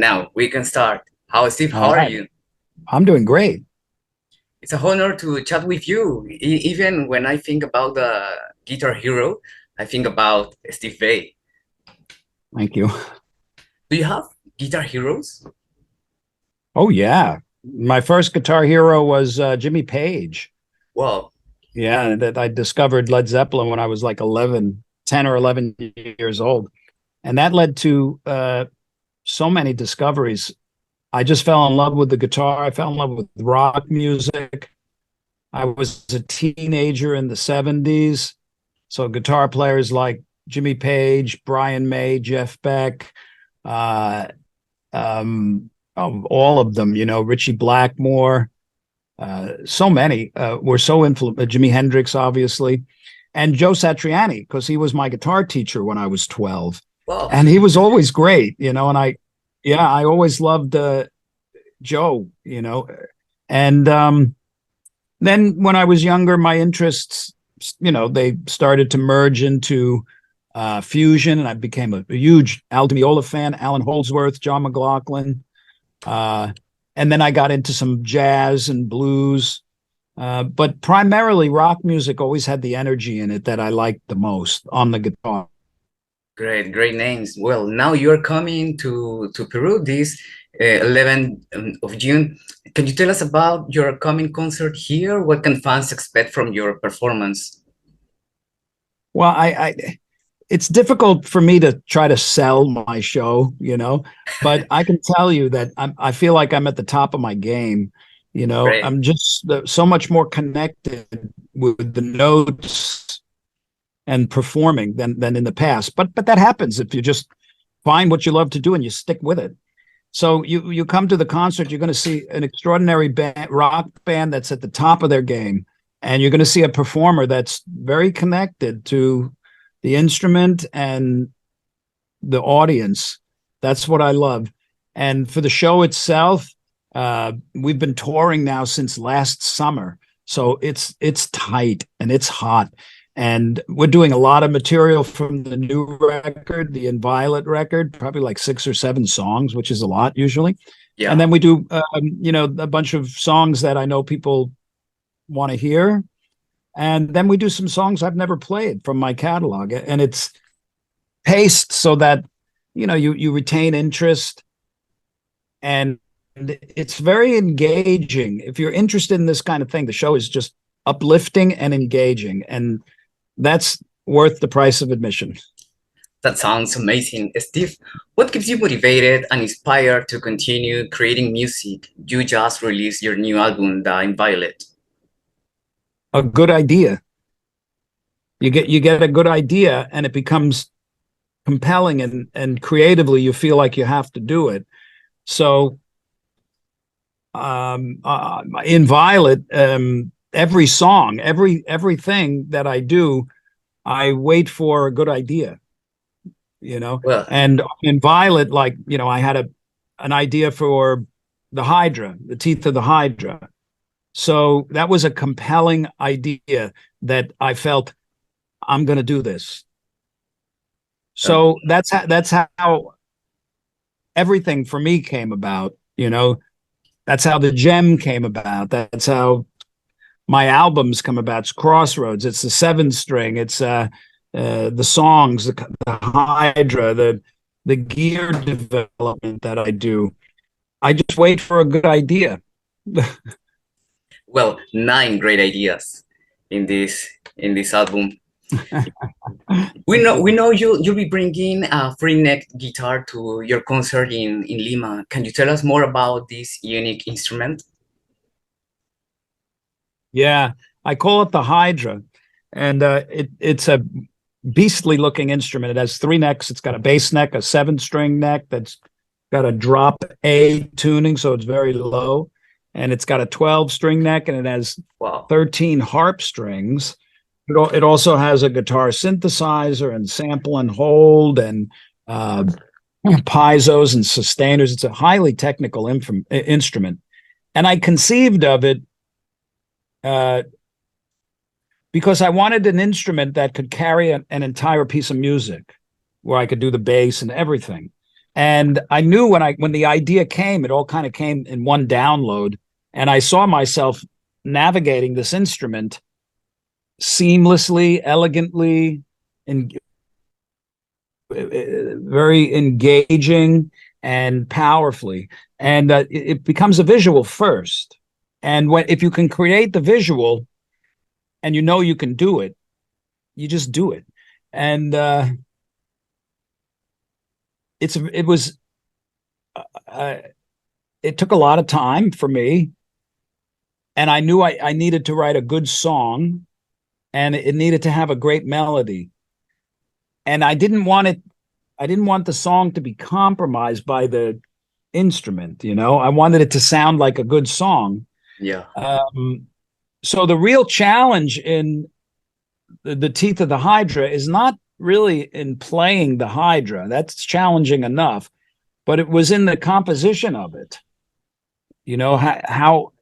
Now we can start. Steve, how All are right. you? I'm doing great. It's an honor to chat with you. Even when I think about the guitar hero, I think about Steve Vai. Thank you. Do you have guitar heroes? Oh, yeah. My first guitar hero was Jimmy Page. Well, Yeah, that I discovered Led Zeppelin when I was like 10 or 11 years old. And that led to so many discoveries. I just fell in love with the guitar. I fell in love with rock music. I was a teenager in the 70s. So guitar players like Jimmy Page, Brian May, Jeff Beck, uh, all of them, Richie Blackmore, so many were so influential. Jimi Hendrix, obviously, and Joe Satriani, because he was my guitar teacher when I was 12. well, And he was always great, and I always loved Joe, and then when I was younger, my interests, they started to merge into fusion, and I became a huge Al Di Meola fan, Alan Holdsworth, John McLaughlin. Uh, and then I got into some jazz and blues. But primarily rock music always had the energy in it that I liked the most on the guitar. great names. Well, now you're coming to Peru this 11th of June. Can you tell us about your coming concert here? What can fans expect from your performance? Well, it's difficult for me to try to sell my show, but I can tell you that I feel like I'm at the top of my game. Great. I'm just so much more connected with the notes and performing than in the past. But that happens if you just find what you love to do and you stick with it. So you come to the concert, you're going to see an extraordinary rock band that's at the top of their game, and you're going to see a performer that's very connected to the instrument and the audience. That's what I love. And for the show itself, we've been touring now since last summer, so it's tight and it's hot. And we're doing a lot of material from the new record, the Inviolate record, probably like 6 or 7 songs, which is a lot usually. And Yeah. then we do, a bunch of songs that I know people want to hear. And then we do some songs I've never played from my catalog. And it's paced so that, you retain interest. And it's very engaging. If you're interested in this kind of thing, the show is just uplifting and engaging. And that's worth the price of admission. That sounds amazing. Steve, what keeps you motivated and inspired to continue creating music? You just released your new album, The Inviolate. A good idea. You get a good idea and it becomes compelling, and creatively you feel like you have to do it. So in Violet, every song, everything that I do, I wait for a good idea, Well, and in Violet, like, I had an idea for the Hydra, the teeth of the Hydra. So that was a compelling idea that I felt I'm going to do this. uh, So that's how everything for me came about. That's how the gem came about. That's how my albums come about. It's Crossroads. It's the 7 string. It's the songs, the Hydra, the gear development that I do. I just wait for a good idea. well, 9 great ideas in this album. We know you'll be bringing a free neck guitar to your concert in Lima. Can you tell us more about this unique instrument? Yeah, I call it the Hydra, and it's a beastly looking instrument. It has 3 necks. It's got a bass neck, a 7 string neck that's got a drop A tuning, so it's very low, and it's got a 12 string neck, and it has Wow. 13 harp strings. It also has a guitar synthesizer and sample and hold and uh, piezos and sustainers. It's a highly technical instrument, and I conceived of it uh, because I wanted an instrument that could carry an entire piece of music, where I could do the bass and everything. And I knew when the idea came, it all kind of came in one download. And I saw myself navigating this instrument seamlessly, elegantly, and very engaging and powerfully. And it becomes a visual first. And if you can create the visual and you know you can do it, you just do it. And it took a lot of time for me, and I knew I needed to write a good song, and it needed to have a great melody. And I didn't want the song to be compromised by the instrument, you know. I wanted it to sound like a good song. Yeah. So the real challenge in the Teeth of the Hydra is not really in playing the Hydra. That's challenging enough, but it was in the composition of it. You know, how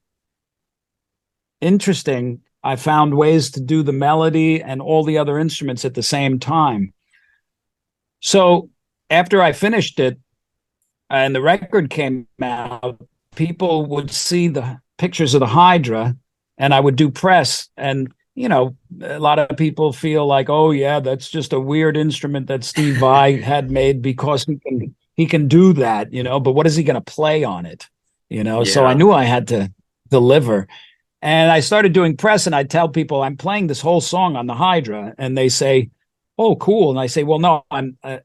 interesting I found ways to do the melody and all the other instruments at the same time. So after I finished it and the record came out, people would see the pictures of the Hydra, and I would do press. And, you know, a lot of people feel like, oh, yeah, that's just a weird instrument that Steve Vai had made because he can do that, you know, but what is he going to play on it? You know, so I knew I had to deliver. And I started doing press, and I tell people I'm playing this whole song on the Hydra, and they say, oh, cool. And I say, well, no,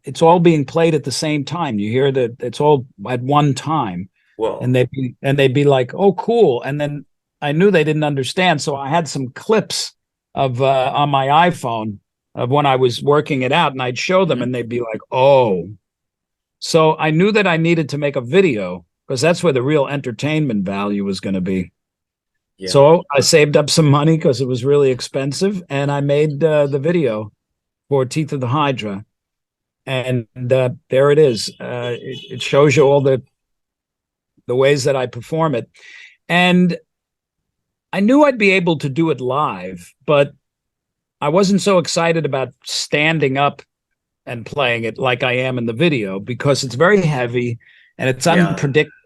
it's all being played at the same time. You hear that it's all at one time. Whoa. And they'd be like, oh, cool. And then I knew they didn't understand. So I had some clips of on my iPhone of when I was working it out, and I'd show them, and they'd be like, oh. So I knew that I needed to make a video, because that's where the real entertainment value was going to be. Yeah. So I saved up some money because it was really expensive, and I made the video for Teeth of the Hydra. And there it is. It shows you all the ways that I perform it. And I knew I'd be able to do it live, but I wasn't so excited about standing up and playing it like I am in the video, because it's very heavy and it's unpredictable.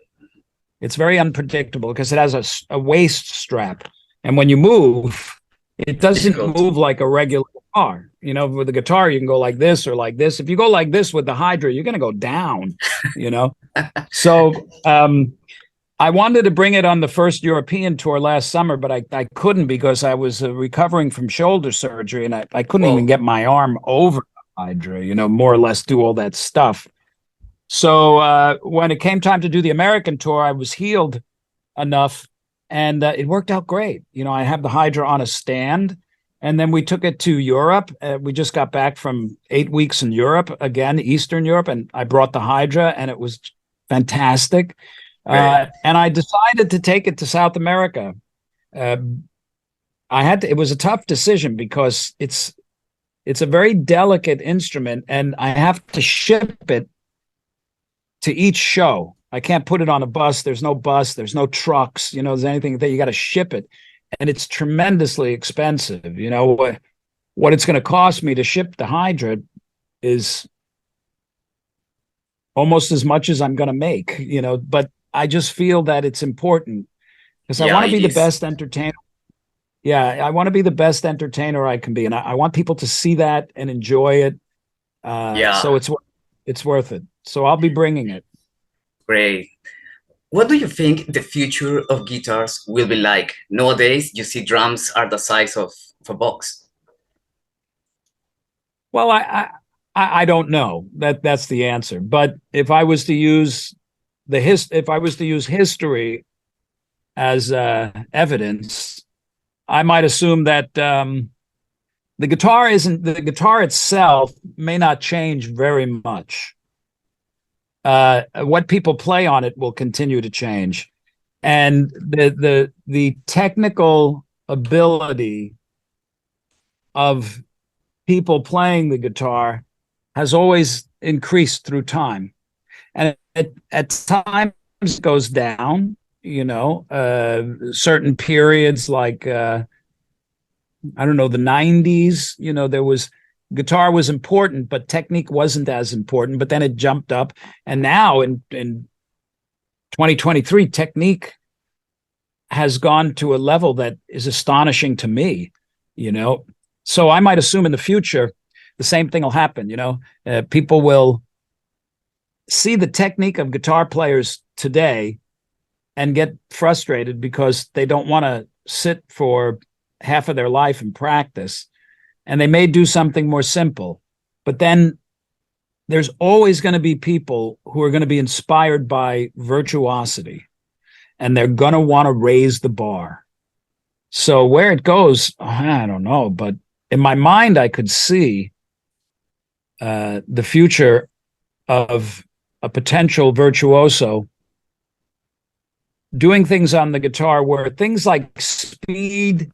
It's very unpredictable because it has a waist strap. And when you move, it doesn't move like a regular guitar. You know, with the guitar, you can go like this or like this. If you go like this with the Hydra, you're going to go down, you know? So I wanted to bring it on the first European tour last summer, but I couldn't because I was recovering from shoulder surgery, and I couldn't even get my arm over the Hydra, you know, more or less do all that stuff. So when it came time to do the American tour, I was healed enough, and it worked out great. You know, I have the Hydra on a stand, and then we took it to Europe. We just got back from 8 weeks in Europe, again, Eastern Europe, and I brought the Hydra, and it was fantastic. And I decided to take it to South America. It was a tough decision because it's a very delicate instrument, and I have to ship it to each show. I can't put it on a bus. There's no bus. There's no trucks. You know, there's anything that you got to ship it. And it's tremendously expensive. You know, what it's going to cost me to ship the Hydra is almost as much as I'm going to make, you know, but I just feel that it's important because I want to be the best entertainer. Yeah, I want to be the best entertainer I can be. And I want people to see that and enjoy it. So it's worth it. So I'll be bringing it. Great. What do you think the future of guitars will be like? Nowadays, you see drums are the size of a box. Well, I don't know. That's the answer. But if I was to use history as evidence, I might assume that the guitar itself may not change very much. What people play on it will continue to change, and the technical ability of people playing the guitar has always increased through time, and at times it goes down. You know, certain periods like I don't know, the 90s. You know, there was guitar was important, but technique wasn't as important. But then it jumped up, and now in 2023, technique has gone to a level that is astonishing to me. So I might assume in the future the same thing will happen. People will see the technique of guitar players today and get frustrated because they don't want to sit for half of their life and practice, and they may do something more simple. But then there's always going to be people who are going to be inspired by virtuosity, and they're going to want to raise the bar. So where it goes, I don't know, but in my mind, I could see the future of a potential virtuoso doing things on the guitar where things like speed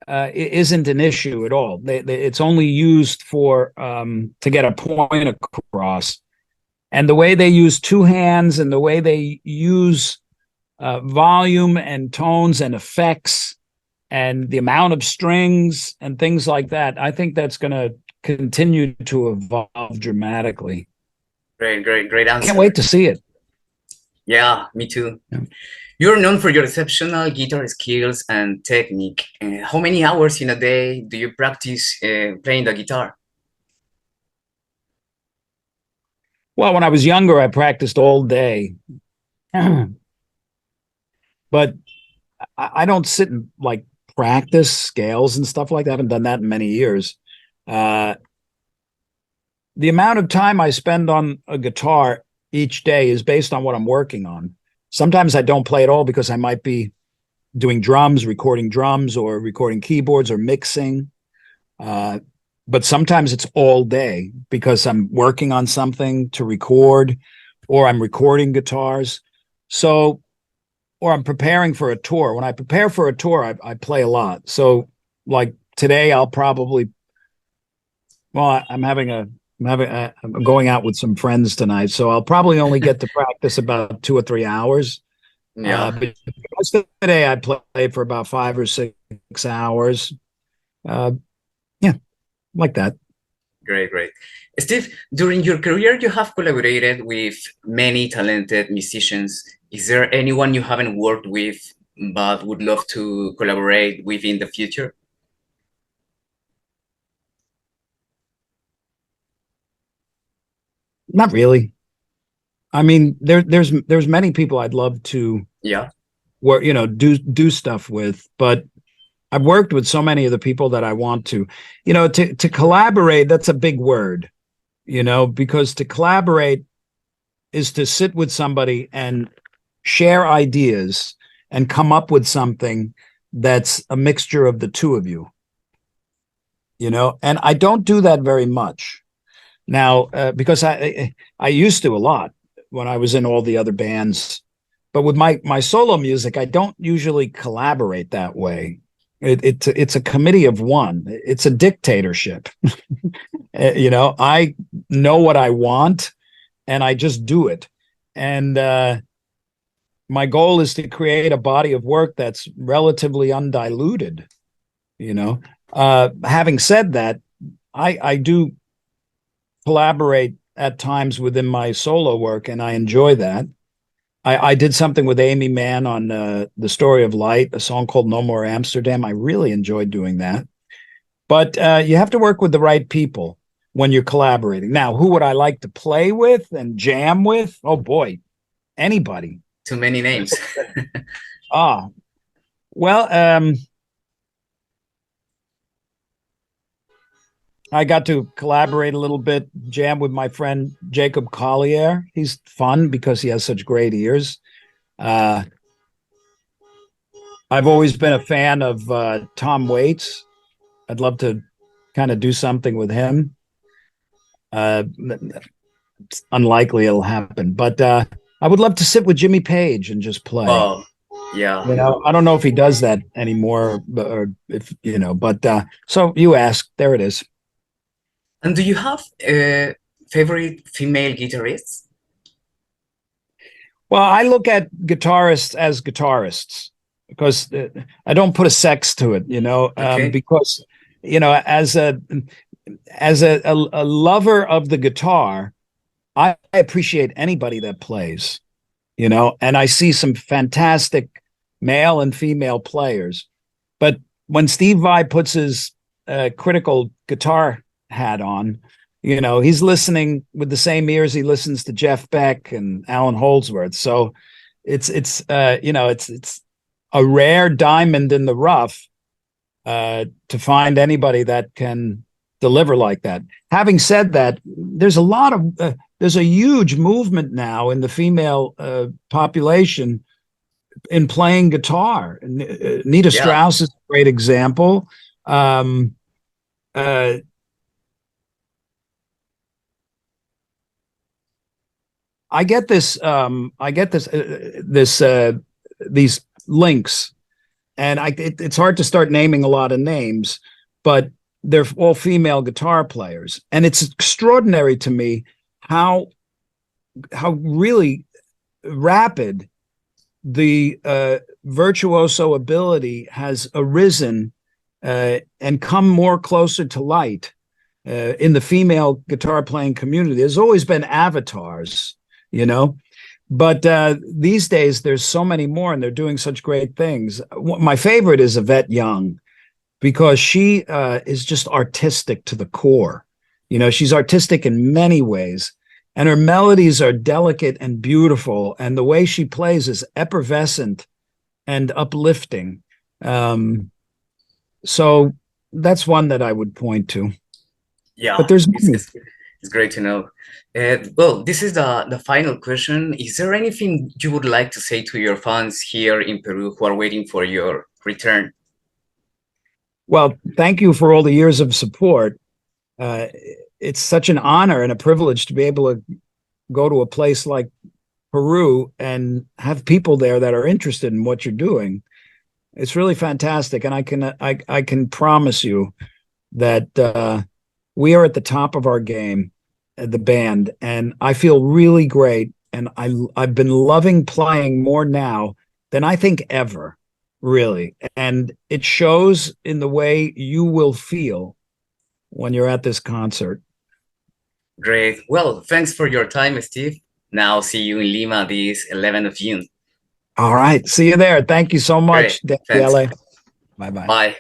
isn't an issue at all. It's only used for to get a point across. And the way they use two hands and the way they use volume and tones and effects and the amount of strings and things like that, I think that's going to continue to evolve dramatically. Great answer. Can't wait to see it. Yeah, me too. Yeah. You're known for your exceptional guitar skills and technique. How many hours in a day do you practice playing the guitar? Well, when I was younger, I practiced all day. But I don't sit and like practice scales and stuff like that. I haven't done that in many years. The amount of time I spend on a guitar each day is based on what I'm working on. Sometimes I don't play at all because I might be doing drums, recording drums, or recording keyboards or mixing. But sometimes it's all day because I'm working on something to record, or I'm recording guitars. So, or I'm preparing for a tour. When I prepare for a tour, I play a lot. So like today, I'll probably, well, I'm going out with some friends tonight, so I'll probably only get to practice about 2 or 3 hours. Yeah. But most of the day I play for about 5 or 6 hours. Yeah, like that. Great. Steve, during your career, you have collaborated with many talented musicians. Is there anyone you haven't worked with but would love to collaborate with in the future? Not really. I mean, there's many people I'd love to work, do stuff with, but I've worked with so many of the people that I want to. To collaborate, that's a big word, because to collaborate is to sit with somebody and share ideas and come up with something that's a mixture of the two of you, and I don't do that very much now, because I used to a lot when I was in all the other bands, but with my solo music, I don't usually collaborate that way. It's a committee of one. It's a dictatorship. I know what I want and I just do it. And my goal is to create a body of work that's relatively undiluted. Having said that, I do collaborate at times within my solo work, and I enjoy that. I did something with Amy Mann on The Story of Light, a song called No More Amsterdam. I really enjoyed doing that. But you have to work with the right people when you're collaborating. Now, who would I like to play with and jam with? Oh, boy, anybody. Too many names. Well, I got to collaborate a little bit, jam with my friend Jacob Collier. He's fun because he has such great ears. I've always been a fan of Tom Waits. I'd love to kind of do something with him. It's unlikely it'll happen, but I would love to sit with Jimmy Page and just play. Oh, yeah. I don't know if he does that anymore, but so you asked, there it is. And do you have favorite female guitarists? Well, I look at guitarists as guitarists because I don't put a sex to it, Okay. because, as as a lover of the guitar, I appreciate anybody that plays, you know, and I see some fantastic male and female players. But when Steve Vai puts his critical guitar hat on, you know, he's listening with the same ears he listens to Jeff Beck and Alan Holdsworth. So it's you know, it's a rare diamond in the rough to find anybody that can deliver like that. Having said that, there's a lot of there's a huge movement now in the female population in playing guitar. Nita Yeah. Strauss is a great example. I get this. These links, and it's hard to start naming a lot of names, but they're all female guitar players, and it's extraordinary to me how really rapid the virtuoso ability has arisen and come more closer to light in the female guitar playing community. There's always been avatars, you know, but these days there's so many more, and they're doing such great things. My favorite is Yvette Young, because she is just artistic to the core. You know, she's artistic in many ways, and her melodies are delicate and beautiful, and the way she plays is effervescent and uplifting. So that's one that I would point to. Yeah, But there's it's great to know. Well, this is the final question. Is there anything you would like to say to your fans here in Peru who are waiting for your return? Well, thank you for all the years of support. It's such an honor and a privilege to be able to go to a place like Peru and have people there that are interested in what you're doing. It's really fantastic, and I can promise you that we are at the top of our game, the band, and I feel really great. And I've been loving playing more now than I think ever, really. And it shows in the way you will feel when you're at this concert. Great. Well, thanks for your time, Steve. Now see you in Lima this 11th of June. All right. See you there. Thank you so much, Great. Thanks. Daniele. Bye-bye. Bye.